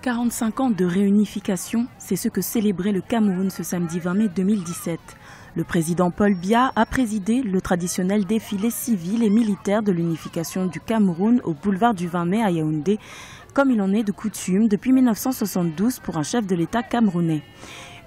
45 ans de réunification, c'est ce que célébrait le Cameroun ce samedi 20 mai 2017. Le président Paul Biya a présidé le traditionnel défilé civil et militaire de l'unification du Cameroun au boulevard du 20 mai à Yaoundé, comme il en est de coutume depuis 1972 pour un chef de l'État camerounais.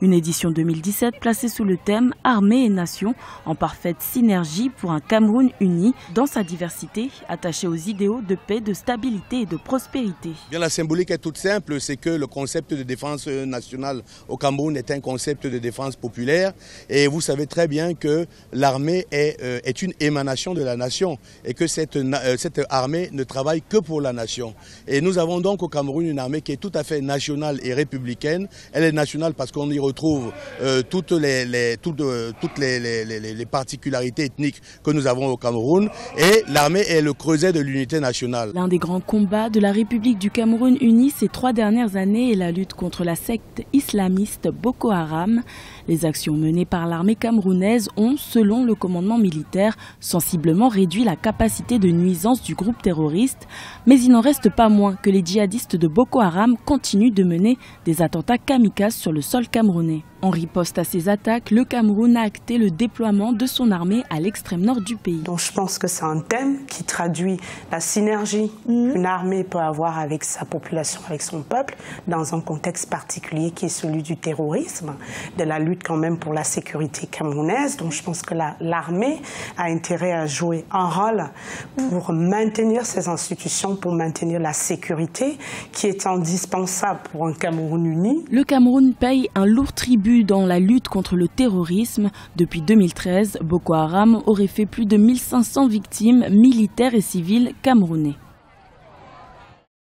Une édition 2017 placée sous le thème « Armée et Nation » en parfaite synergie pour un Cameroun uni dans sa diversité, attaché aux idéaux de paix, de stabilité et de prospérité. Bien, la symbolique est toute simple, c'est que le concept de défense nationale au Cameroun est un concept de défense populaire. Et vous savez très bien que l'armée est une émanation de la nation et que cette armée ne travaille que pour la nation. Et nous avons donc au Cameroun une armée qui est tout à fait nationale et républicaine. Elle est nationale parce qu'on y retrouve toutes les particularités ethniques que nous avons au Cameroun, et l'armée est le creuset de l'unité nationale. L'un des grands combats de la République du Cameroun unie ces 3 dernières années est la lutte contre la secte islamiste Boko Haram. Les actions menées par l'armée camerounaise ont, selon le commandement militaire, sensiblement réduit la capacité de nuisance du groupe terroriste, mais il n'en reste pas moins que les djihadistes de Boko Haram continuent de mener des attentats kamikazes sur le sol camerounais. En riposte à ces attaques, le Cameroun a acté le déploiement de son armée à l'extrême nord du pays. Donc je pense que c'est un thème qui traduit la synergie qu'une armée peut avoir avec sa population, avec son peuple, dans un contexte particulier qui est celui du terrorisme, de la lutte quand même pour la sécurité camerounaise. Donc je pense que l'armée a intérêt à jouer un rôle pour maintenir ces institutions, pour maintenir la sécurité qui est indispensable pour un Cameroun uni. Le Cameroun paye un lourd tribut dans la lutte contre le terrorisme. Depuis 2013, Boko Haram aurait fait plus de 1500 victimes militaires et civiles camerounais.